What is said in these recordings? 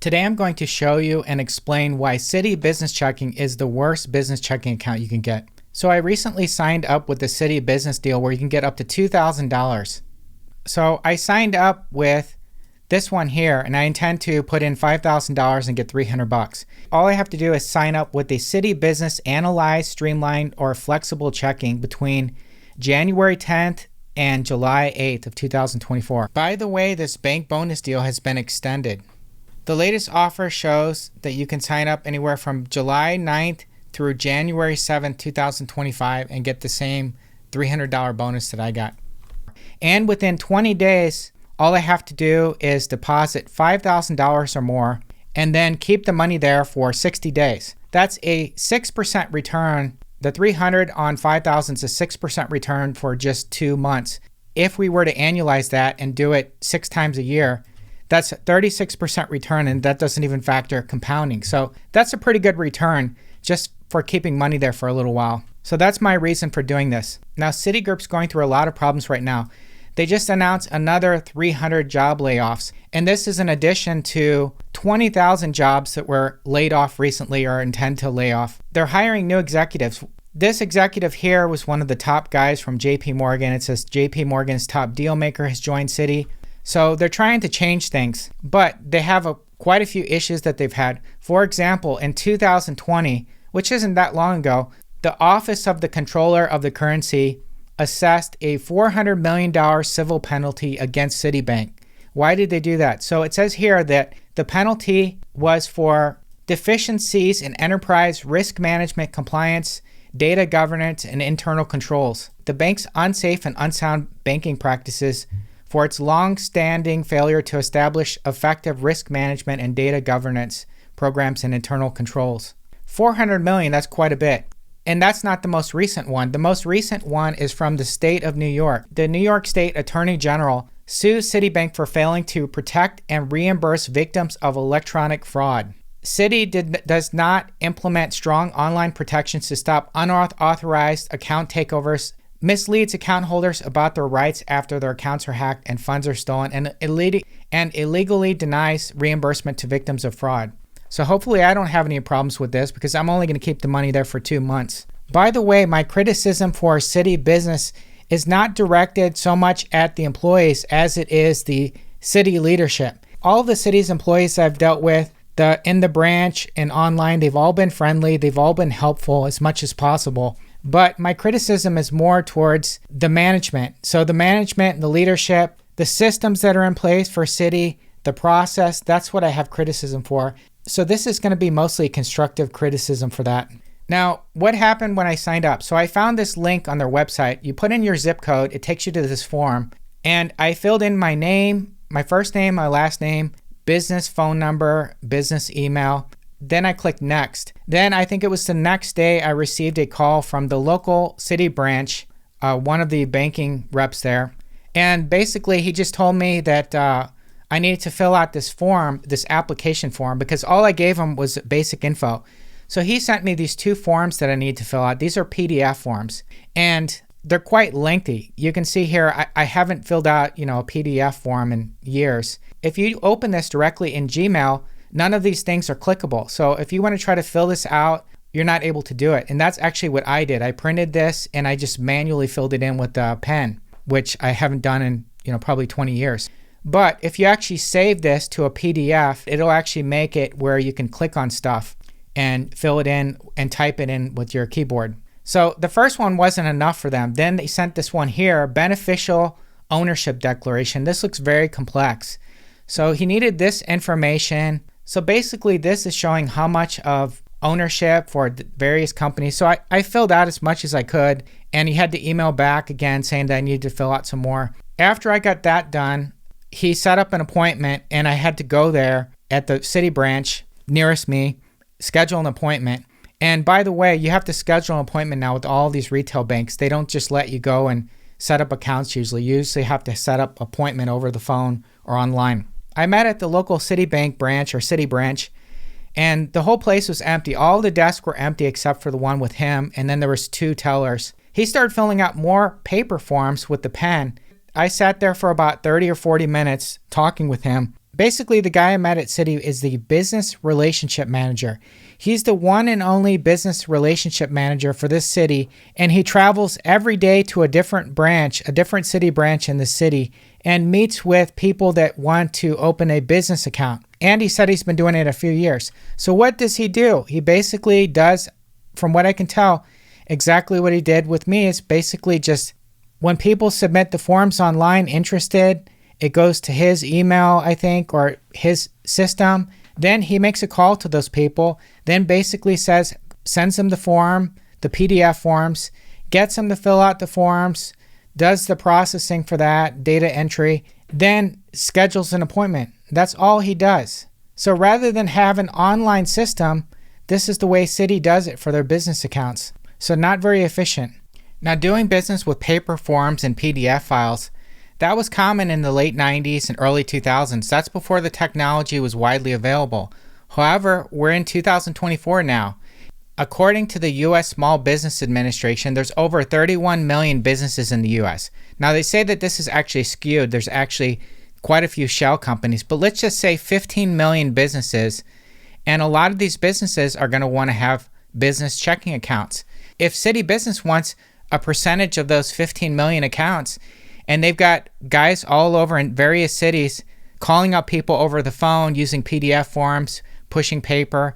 Today I'm going to show you and explain why Citi Business Checking is the worst business checking account you can get. So I recently signed up with the Citi Business deal where you can get up to $2,000. So I signed up with this one here, and I intend to put in $5,000 and get $300. All I have to do is sign up with the Citi Business Analyzed, Streamlined, or Flexible Checking between January 10th and July 8th of 2024. By the way, this bank bonus deal has been extended. The latest offer shows that you can sign up anywhere from July 9th through January 7th, 2025 and get the same $300 bonus that I got. And within 20 days, all I have to do is deposit $5,000 or more and then keep the money there for 60 days. That's a 6% return. The 300 on 5,000 is a 6% return for just 2 months. If we were to annualize that and do it 6 times a year, that's a 36% return, and that doesn't even factor compounding. So that's a pretty good return just for keeping money there for a little while. So that's my reason for doing this. Now, Citigroup's going through a lot of problems right now. They just announced another 300 job layoffs, and this is in addition to 20,000 jobs that were laid off recently or intend to lay off. They're hiring new executives. This executive here was one of the top guys from JP Morgan. It says JP Morgan's top deal maker has joined Citi. So they're trying to change things, but they have quite a few issues that they've had. For example, in 2020, which isn't that long ago, the Office of the Comptroller of the Currency assessed a $400 million civil penalty against Citibank. Why did they do that? So it says here that the penalty was for deficiencies in enterprise risk management, compliance, data governance, and internal controls. The bank's unsafe and unsound banking practices for its long-standing failure to establish effective risk management and data governance programs and internal controls. $400 million, that's quite a bit. And that's not the most recent one. The most recent one is from the state of New York. The New York State Attorney General sues Citibank for failing to protect and reimburse victims of electronic fraud. Citi does not implement strong online protections to stop unauthorized account takeovers, misleads account holders about their rights after their accounts are hacked and funds are stolen, and illegally denies reimbursement to victims of fraud. So hopefully I don't have any problems with this because I'm only going to keep the money there for 2 months. By the way, my criticism for Citi Business is not directed so much at the employees as it is the Citi leadership. All of the Citi's employees I've dealt with in the branch and online, they've all been friendly, they've all been helpful as much as possible. But my criticism is more towards the management. So the management, the leadership, the systems that are in place for Citi, the process, that's what I have criticism for. So this is going to be mostly constructive criticism for that. Now, what happened when I signed up? So I found this link on their website. You put in your zip code, it takes you to this form. And I filled in my name, my first name, my last name, business phone number, business email. Then I clicked next. Then I think it was the next day I received a call from the local Citi branch, one of the banking reps there. And basically he just told me that I needed to fill out this form, this application form, because all I gave him was basic info. So he sent me these 2 forms that I need to fill out. These are PDF forms and they're quite lengthy. You can see here, I haven't filled out, a PDF form in years. If you open this directly in Gmail, none of these things are clickable. So if you want to try to fill this out, you're not able to do it. And that's actually what I did. I printed this and I just manually filled it in with a pen, which I haven't done in, probably 20 years. But if you actually save this to a PDF, it'll actually make it where you can click on stuff and fill it in and type it in with your keyboard. So the first one wasn't enough for them. Then they sent this one here, beneficial ownership declaration. This looks very complex. So he needed this information. So basically this is showing how much of ownership for various companies. So I filled out as much as I could, and he had to email back again saying that I needed to fill out some more. After I got that done, he set up an appointment and I had to go there at the Citi branch nearest me, schedule an appointment. And by the way, you have to schedule an appointment now with all these retail banks. They don't just let you go and set up accounts usually. You usually have to set up appointment over the phone or online. I met at the local Citibank branch or Citi branch, and the whole place was empty. All the desks were empty except for the one with him, and then there was 2 tellers. He started filling out more paper forms with the pen. I sat there for about 30 or 40 minutes talking with him. Basically, the guy I met at Citi is the business relationship manager. He's the one and only business relationship manager for this city, and he travels every day to a different branch, a different Citi branch in the city, and meets with people that want to open a business account. And he said he's been doing it a few years. So what does he do? He basically does, from what I can tell, exactly what he did with me. Is basically just when people submit the forms online interested, it goes to his email, I think, or his system. Then he makes a call to those people, then basically sends them the form, the PDF forms, gets them to fill out the forms, does the processing for that, data entry, then schedules an appointment. That's all he does. So rather than have an online system, this is the way Citi does it for their business accounts. So not very efficient. Now, doing business with paper forms and PDF files, that was common in the late 90s and early 2000s. That's before the technology was widely available. However, we're in 2024 now. According to the U.S. Small Business Administration, there's over 31 million businesses in the U.S. Now, they say that this is actually skewed. There's actually quite a few shell companies, but let's just say 15 million businesses, and a lot of these businesses are going to want to have business checking accounts. If Citi Business wants a percentage of those 15 million accounts, and they've got guys all over in various cities calling up people over the phone using PDF forms, pushing paper,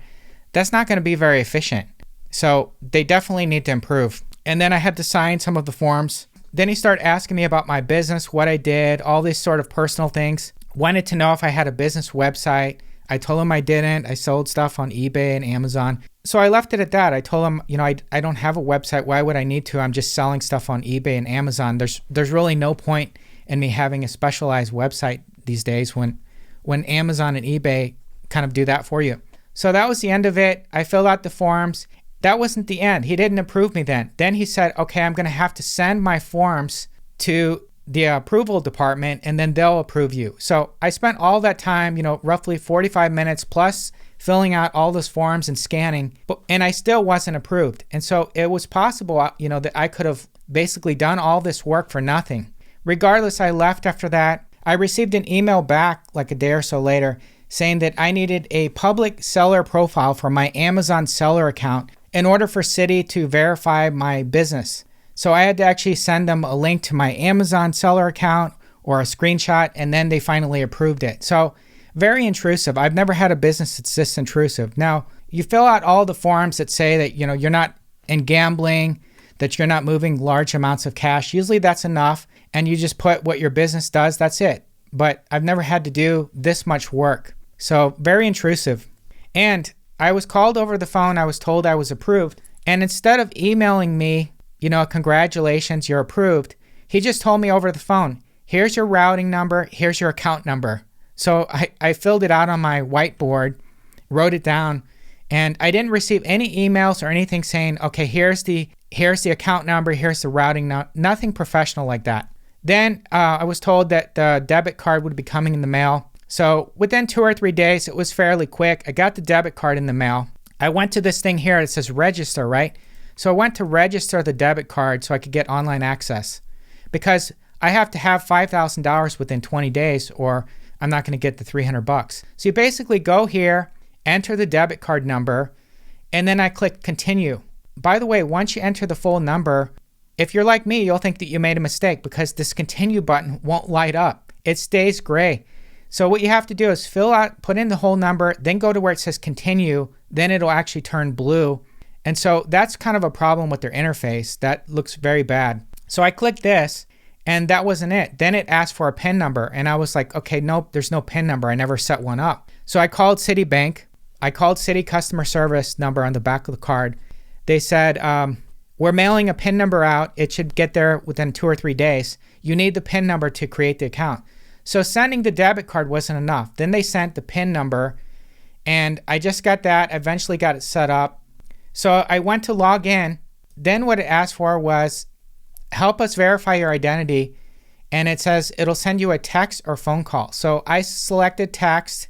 that's not going to be very efficient. So they definitely need to improve. And then I had to sign some of the forms. Then he started asking me about my business, what I did, all these sort of personal things. Wanted to know if I had a business website. I told him I didn't. I sold stuff on eBay and Amazon. So I left it at that. I told him, I don't have a website. Why would I need to? I'm just selling stuff on eBay and Amazon. There's really no point in me having a specialized website these days when Amazon and eBay kind of do that for you. So that was the end of it. I filled out the forms. That wasn't the end. He didn't approve me then. Then he said, okay, I'm going to have to send my forms to the approval department and then they'll approve you. So I spent all that time, roughly 45 minutes plus filling out all those forms and scanning, and I still wasn't approved. And so it was possible, that I could have basically done all this work for nothing. Regardless, I left after that. I received an email back like a day or so later saying that I needed a public seller profile for my Amazon seller account in order for Citi to verify my business. So I had to actually send them a link to my Amazon seller account or a screenshot, and then they finally approved it. So very intrusive. I've never had a business that's this intrusive. Now, you fill out all the forms that say that, you're not in gambling, that you're not moving large amounts of cash. Usually that's enough, and you just put what your business does, that's it. But I've never had to do this much work. So very intrusive. And I was called over the phone. I was told I was approved. And instead of emailing me, congratulations, you're approved, he just told me over the phone, here's your routing number, here's your account number. So I filled it out on my whiteboard, wrote it down, and I didn't receive any emails or anything saying, okay, here's the account number, here's the routing number, nothing professional like that. Then I was told that the debit card would be coming in the mail. So within 2 or 3 days, it was fairly quick. I got the debit card in the mail. I went to this thing here, it says register, right? So I went to register the debit card so I could get online access because I have to have $5,000 within 20 days or I'm not going to get the $300. So you basically go here, enter the debit card number, and then I click continue. By the way, once you enter the full number, if you're like me, you'll think that you made a mistake because this continue button won't light up. It stays gray. So what you have to do is put in the whole number, then go to where it says continue, then it'll actually turn blue. And so that's kind of a problem with their interface. That looks very bad. So I clicked this, and that wasn't it. Then it asked for a PIN number, and I was like, okay, nope, there's no PIN number. I never set one up. So I called Citibank. I called Citi customer service number on the back of the card. They said, we're mailing a PIN number out. It should get there within 2 or 3 days. You need the PIN number to create the account. So sending the debit card wasn't enough. Then they sent the PIN number, and I just got that, eventually got it set up. So I went to log in. Then what it asked for was, help us verify your identity. And it says it'll send you a text or phone call. So I selected text,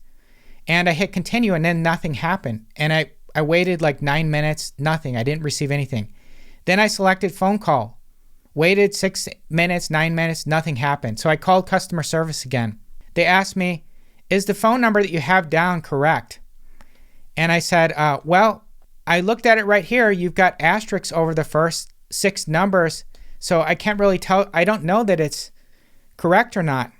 and I hit continue, and then nothing happened. And I waited like 9 minutes, nothing. I didn't receive anything. Then I selected phone call. Waited 6 minutes, 9 minutes, nothing happened. So I called customer service again. They asked me, is the phone number that you have down correct? And I said, well, I looked at it right here. You've got asterisks over the first 6 numbers. So I can't really tell. I don't know that it's correct or not.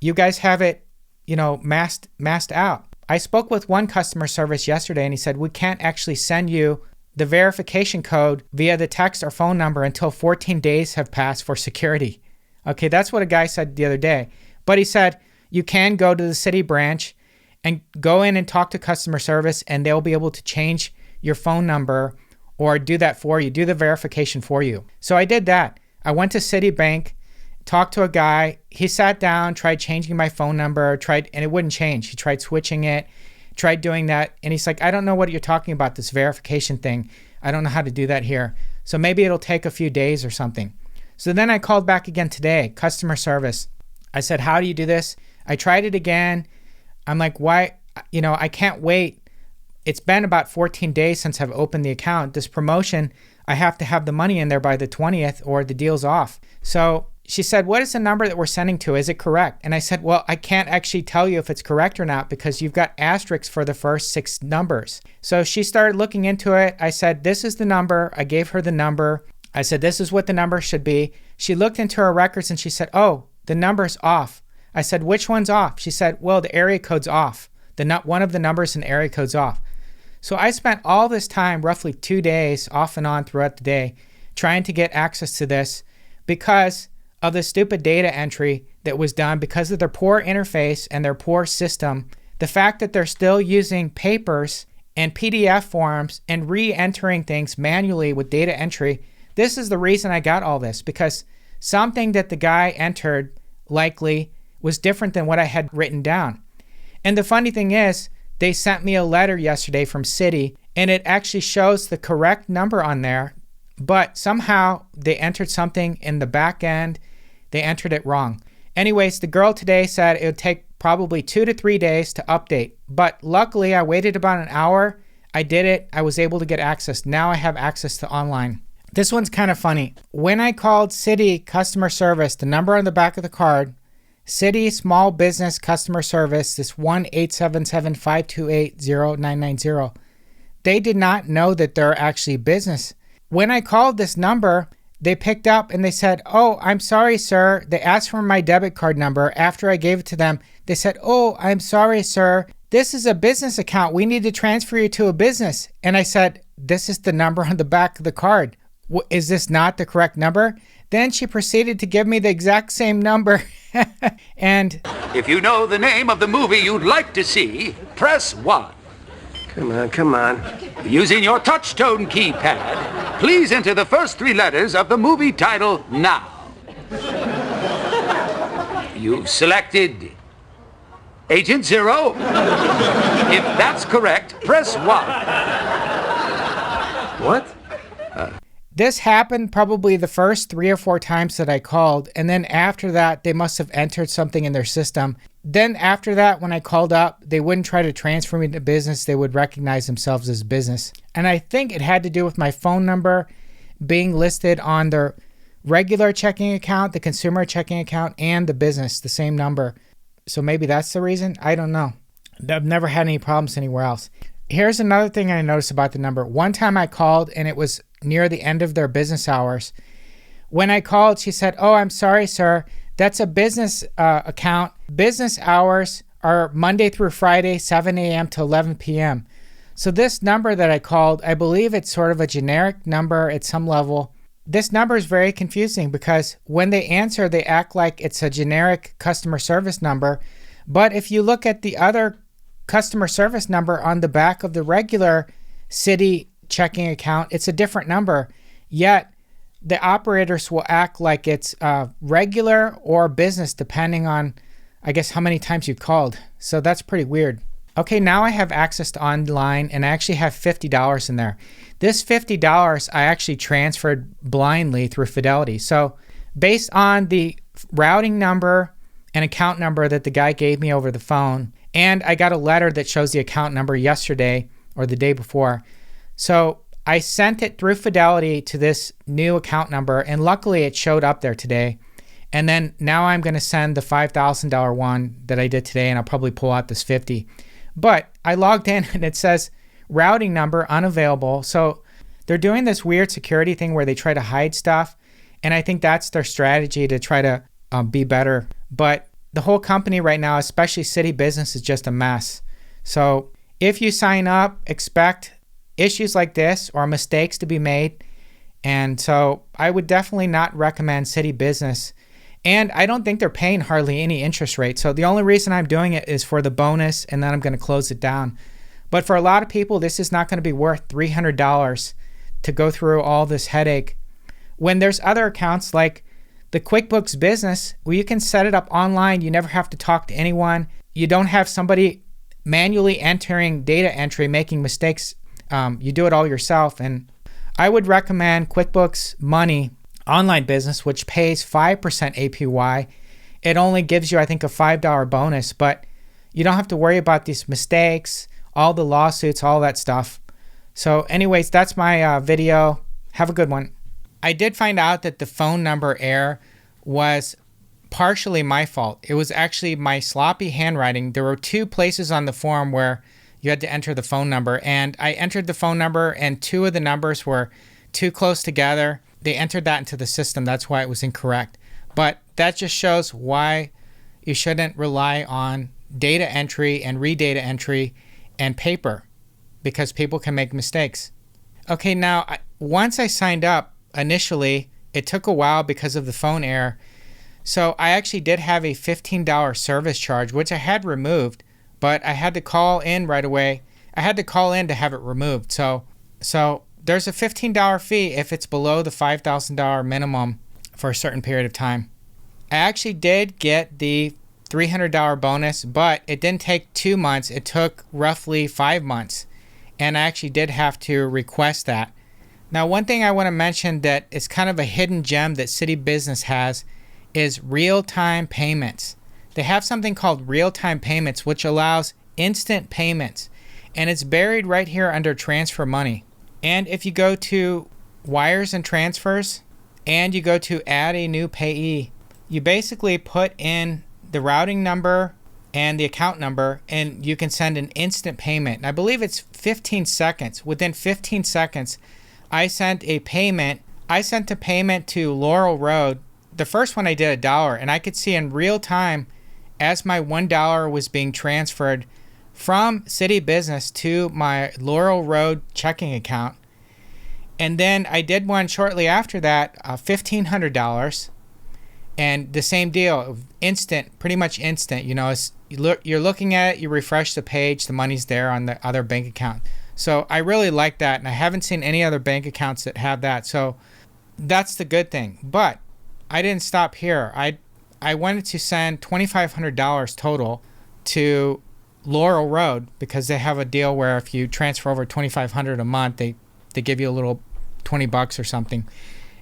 You guys have it, masked out. I spoke with one customer service yesterday and he said, we can't actually send you the verification code via the text or phone number until 14 days have passed for security. Okay, that's what a guy said the other day. But he said, you can go to the Citi branch and go in and talk to customer service and they'll be able to change your phone number or do that for you, do the verification for you. So I did that. I went to Citibank, talked to a guy. He sat down, tried changing my phone number, and it wouldn't change. He tried switching it, tried doing that. And he's like, I don't know what you're talking about, this verification thing. I don't know how to do that here. So maybe it'll take a few days or something. So then I called back again today, customer service. I said, how do you do this? I tried it again. I'm like, why? I can't wait. It's been about 14 days since I've opened the account. This promotion, I have to have the money in there by the 20th or the deal's off. So she said, what is the number that we're sending to? Is it correct? And I said, well, I can't actually tell you if it's correct or not because you've got asterisks for the first 6 numbers. So she started looking into it. I said, this is the number. I gave her the number. I said, this is what the number should be. She looked into her records and she said, oh, the number's off. I said, which one's off? She said, well, the area code's off. One of the numbers in the area code's off. So I spent all this time, roughly 2 days off and on throughout the day, trying to get access to this because of the stupid data entry that was done because of their poor interface and their poor system. The fact that they're still using papers and PDF forms and re-entering things manually with data entry. This is the reason I got all this, because something that the guy entered likely was different than what I had written down. And the funny thing is, they sent me a letter yesterday from Citi, and it actually shows the correct number on there, but somehow they entered something in the back end. They entered it wrong. Anyways, the girl today said it would take probably 2 to 3 days to update, but luckily I waited about an hour. I did it. I was able to get access. Now I have access to online. This one's kind of funny. When I called Citi customer service, the number on the back of the card, Citi Small Business Customer Service, this 1-877-528-0990. They did not know that they're actually business. When I called this number, they picked up and they said, oh, I'm sorry, sir. They asked for my debit card number. After I gave it to them, they said, oh, I'm sorry, sir. This is a business account. We need to transfer you to a business. And I said, this is the number on the back of the card. Is this not the correct number? Then she proceeded to give me the exact same number. And if you know the name of the movie you'd like to see, press 1. Come on. Using your touch-tone keypad, please enter the first 3 letters of the movie title now. You've selected Agent Zero. If that's correct, press 1. What? This happened probably the first 3 or 4 times that I called. And then after that, they must have entered something in their system. Then after that, when I called up, they wouldn't try to transfer me to business. They would recognize themselves as business. And I think it had to do with my phone number being listed on their regular checking account, the consumer checking account, and the business, the same number. So maybe that's the reason. I don't know. I've never had any problems anywhere else. Here's another thing I noticed about the number. One time I called and it was near the end of their business hours. When I called, she said, oh, I'm sorry, sir. That's a business account. Business hours are Monday through Friday, 7 a.m. to 11 p.m. So this number that I called, I believe it's sort of a generic number at some level. This number is very confusing because when they answer, they act like it's a generic customer service number. But if you look at the other customer service number on the back of the regular Citi checking account, it's a different number. Yet the operators will act like it's regular or business depending on, I guess, how many times you've called. So that's pretty weird. Okay, now I have access to online and I actually have $50 in there. This $50 I actually transferred blindly through Fidelity. So based on the routing number and account number that the guy gave me over the phone, and I got a letter that shows the account number yesterday or the day before. So I sent it through Fidelity to this new account number, and luckily it showed up there today. And then now I'm going to send the $5,000 one that I did today, and I'll probably pull out this 50. But I logged in and it says routing number unavailable. So they're doing this weird security thing where they try to hide stuff. And I think that's their strategy to try to be better. But the whole company right now, especially Citi Business, is just a mess. So if you sign up, expect issues like this or mistakes to be made. And so I would definitely not recommend Citi Business. And I don't think they're paying hardly any interest rate. So the only reason I'm doing it is for the bonus, and then I'm going to close it down. But for a lot of people, this is not going to be worth $300 to go through all this headache. When there's other accounts like the QuickBooks Business, where you can set it up online, you never have to talk to anyone. You don't have somebody manually entering data entry, making mistakes. You do it all yourself. And I would recommend QuickBooks Money Online Business, which pays 5% APY. It only gives you, I think, a $5 bonus, but you don't have to worry about these mistakes, all the lawsuits, all that stuff. So anyways, that's my video. Have a good one. I did find out that the phone number error was partially my fault. It was actually my sloppy handwriting. There were 2 places on the form where you had to enter the phone number, and I entered the phone number and 2 of the numbers were too close together. They entered that into the system. That's why it was incorrect. But that just shows why you shouldn't rely on data entry and redata entry and paper, because people can make mistakes. Okay, now once I signed up initially, it took a while because of the phone error. So I actually did have a $15 service charge, which I had removed, but I had to call in right away. I had to call in to have it removed. So there's a $15 fee if it's below the $5,000 minimum for a certain period of time. I actually did get the $300 bonus, but it didn't take 2 months. It took roughly 5 months. And I actually did have to request that. Now, one thing I want to mention that is kind of a hidden gem that Citi Business has is real-time payments. They have something called real-time payments, which allows instant payments. And it's buried right here under transfer money. And if you go to wires and transfers and you go to add a new payee, you basically put in the routing number and the account number, and you can send an instant payment. And I believe it's 15 seconds. Within 15 seconds, I sent a payment. I sent a payment to Laurel Road. The first one I did $1, and I could see in real time as my $1 was being transferred from Citi Business to my Laurel Road checking account. And then I did one shortly after that, $1,500. And the same deal, instant, pretty much instant. You know, you're looking at it, you refresh the page, the money's there on the other bank account. So I really like that, and I haven't seen any other bank accounts that have that. So that's the good thing. But I didn't stop here. I wanted to send $2,500 total to Laurel Road because they have a deal where if you transfer over $2,500 a month, they give you a little $20 or something.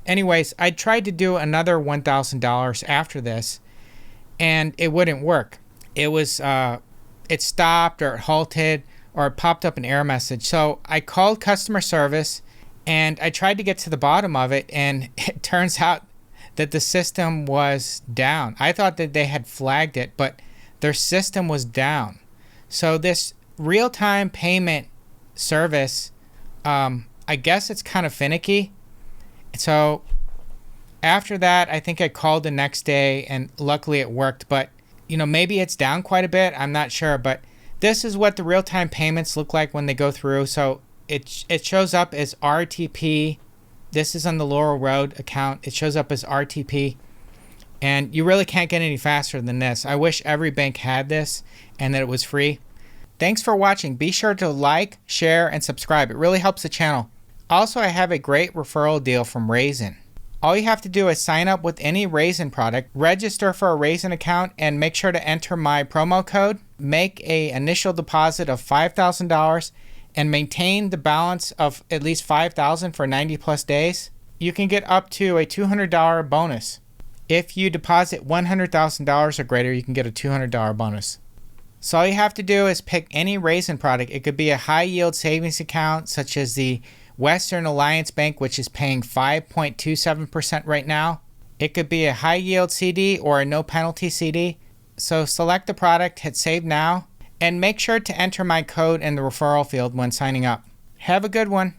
Anyways, I tried to do another $1,000 after this, and it wouldn't work. It was it stopped or it halted or it popped up an error message. So I called customer service and I tried to get to the bottom of it, and it turns out that the system was down. I thought that they had flagged it, but their system was down. So this real-time payment service, I guess it's kind of finicky. So after that, I think I called the next day, and luckily it worked. But, you know, maybe it's down quite a bit. I'm not sure. But this is what the real-time payments look like when they go through. So it shows up as RTP. This is on the Laurel Road account. It shows up as RTP. And you really can't get any faster than this. I wish every bank had this and that it was free. Thanks for watching. Be sure to like, share, and subscribe. It really helps the channel. Also, I have a great referral deal from Raisin. All you have to do is sign up with any Raisin product, register for a Raisin account, and make sure to enter my promo code, make an initial deposit of $5,000, and maintain the balance of at least $5,000 for 90 plus days. You can get up to a $200 bonus. If you deposit $100,000 or greater, you can get a $200 bonus. So all you have to do is pick any Raisin product. It could be a high yield savings account such as the Western Alliance Bank, which is paying 5.27% right now. It could be a high yield CD or a no penalty CD. So select the product, hit save now, and make sure to enter my code in the referral field when signing up. Have a good one.